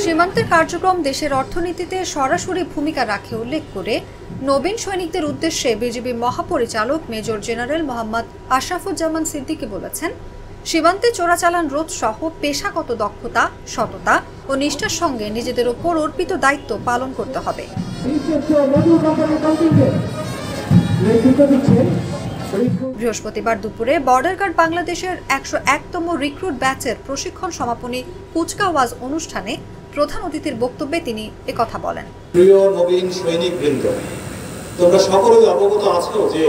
সীমান্তের কার্যক্রম দেশের অর্থনীতিতে সরাসরি ভূমিকা রাখে উল্লেখ করে নবীন সৈনিকদের উদ্দেশ্যে বিজিবি মহাপরিচালক মেজর জেনারেল মোহাম্মদ আশরাফুজ্জামান সিদ্দিকী বলেছেন, সীমান্তে চোরাচালান রোধ সহ পেশাগত দক্ষতা, সততা ও নিষ্ঠার সঙ্গে নিজেদের ওপর অর্পিত দায়িত্ব পালন করতে হবে। বৃহস্পতিবার দুপুরে বর্ডার গার্ড বাংলাদেশের ১০১তম রিক্রুট ব্যাচের প্রশিক্ষণ সমাপনী কুচকাওয়াজ অনুষ্ঠানে প্রধান অতিথির বক্তব্যে তিনি একথা বলেন। প্রিয় নবীন সৈনিকবৃন্দ, তোমরা সকলেই অবগত আছো যে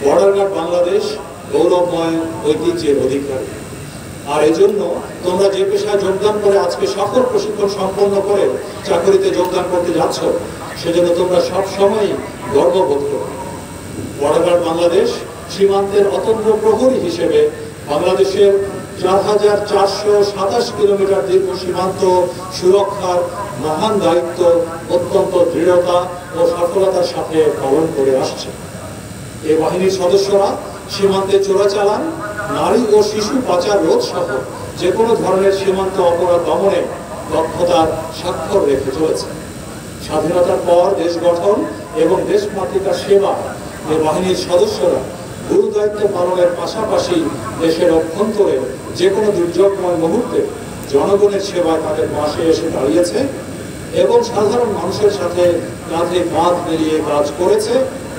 বর্ডার গার্ড বাংলাদেশ গৌরবময় ঐতিহ্যের অধিকারী। আর এজন্য তোমরা যে পেশায় যোগদান করে আজকে সকল প্রশিক্ষণ সম্পন্ন করে চাকরিতে যোগদান করতে যাচ্ছ, সেজন্য তোমরা সব সময় গর্ববোধ করো। বর্ডার গার্ড বাংলাদেশ সীমান্তের অতন্ত্র প্রহরী হিসেবে বাংলাদেশের ৪,৪২৭ কিলোমিটার দীর্ঘ সীমান্ত সুরক্ষার মহান দায়িত্ব অত্যন্ত দৃঢ়তা ও সফলতার সাথে পালন করে আসছে। এই বাহিনীর সদস্যরা সীমান্তে চোরাচালান, নারী ও শিশু পাচার রোধ সহ যে কোনো ধরনের সীমান্ত অপরাধ দমনে দক্ষতার স্বাক্ষর রেখে চলেছে। স্বাধীনতার পর দেশ গঠন এবং দেশ মাতৃকার সেবা এই বাহিনীর সদস্যরা গুরু দায়িত্ব পালনের পাশাপাশি দেশের অভ্যন্তরে যে কোনো দুর্যোগময় মুহূর্তে জনগণের সেবায় তাদের পাশে এসে দাঁড়িয়েছে এবং সাধারণ মানুষের সাথে কাঁধে কাঁধ মিলিয়ে কাজ করেছে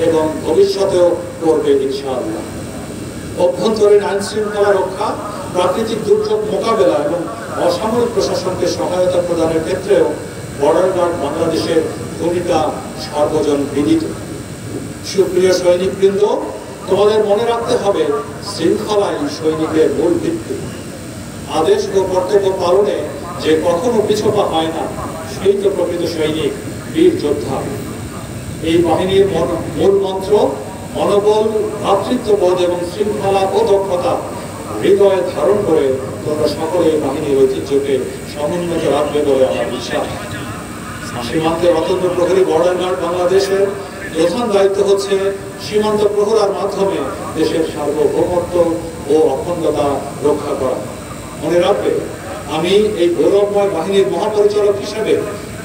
এবং ভবিষ্যতেও করবে ইনশাআল্লাহ। অভ্যন্তরীণ আইন শৃঙ্খলা রক্ষা, প্রাকৃতিক দুর্যোগ মোকাবেলা এবং অসামরিক প্রশাসনকে সহায়তা প্রদানের ক্ষেত্রেও বর্ডার গার্ড বাংলাদেশের ভূমিকা সর্বজন বিদিত। সুপ্রিয় সৈনিকবৃন্দ, তোমাদের মনে রাখতে হবে শৃঙ্খলাই সৈনিকের মূল ভিত্তি। আদেশ ও কর্তব্য পালনে যে কখনো পিছপা হয় না, সেই তো প্রকৃত সৈনিক, বীর যোদ্ধা। এই বাহিনীর মূল মন্ত্র মনোবল, ভ্রাতৃত্ববোধ এবং শৃঙ্খলা ও দক্ষতা হৃদয়ে ধারণ করে তোমরা সকলে বাহিনীর ঐতিহ্যকে সমুন্নত রাখবে বলে আমার বিশ্বাস। সীমান্তের অতন্ত্র প্রহরী বর্ডার গার্ড বাংলাদেশের প্রধান দায়িত্ব হচ্ছে সীমান্ত প্রহরার মাধ্যমে দেশের সার্বভৌমত্ব ও অখণ্ডতা রক্ষা করা। মনে রাখবে, আমি এই গৌরবময় বাহিনীর মহাপরিচালক হিসেবে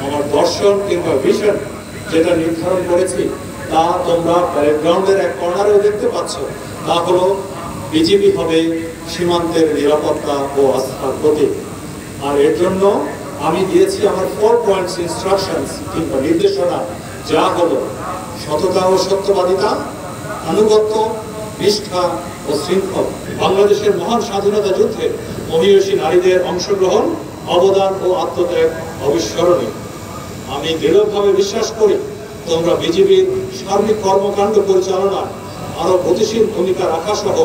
আমার দর্শন কিংবা ভিশন যেটা নির্ধারণ করেছি, তা তোমরা প্যারেড গ্রাউন্ডের এক কর্নারেও দেখতে পাচ্ছ। তা হলো বিজিবি হবে সীমান্তের নিরাপত্তা ও আস্থার প্রতীক। আর এর জন্য আমি দিয়েছি আমার 4 পয়েন্টস ইনস্ট্রাকশনস কিংবা নির্দেশনা, যা হলো সততা ও সত্যবাদিতা, আনুগত্য, নিষ্ঠা ও শৃঙ্খল। বাংলাদেশের মহান স্বাধীনতা যুদ্ধে মহীয়সী নারীদের অংশগ্রহণ, অবদান ও আত্মত্যাগ অবিস্মরণীয়। আমি দৃঢ়ভাবে বিশ্বাস করি তোমরা বিজিবির সার্বিক কর্মকাণ্ড পরিচালনায় আরো গতিশীল ভূমিকা রাখা সহ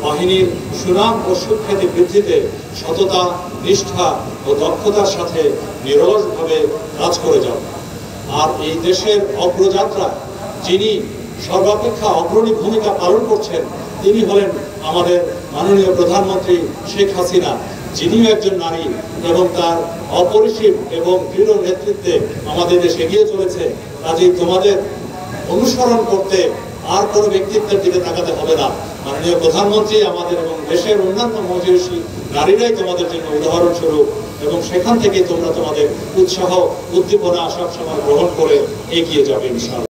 বাহিনীর সুনাম ও সুখ্যাতি বৃদ্ধিতে সততা, নিষ্ঠা ও দক্ষতার সাথে নিরলসভাবে কাজ করে যাও। আর এই দেশের অগ্রযাত্রা যিনি সর্বাপেক্ষা অগ্রণী ভূমিকা পালন করছেন, তিনি হলেন আমাদের মাননীয় প্রধানমন্ত্রী শেখ হাসিনা, যিনিও একজন নারী এবং তার অপরিসীম এবং দৃঢ় নেতৃত্বে আমাদের দেশ এগিয়ে চলেছে। কাজেই তোমাদের অনুসরণ করতে আর কোনো ব্যক্তিত্বের দিকে তাকাতে হবে না। মাননীয় প্রধানমন্ত্রী আমাদের এবং দেশের অন্যান্য মহিয়সী নারীরাই তোমাদের জন্য উদাহরণস্বরূপ, এবং সেখান থেকে তোমরা তোমাদের উৎসাহ, উদ্দীপনা সবসময় গ্রহণ করে এগিয়ে যাবে ইনশাআল্লাহ।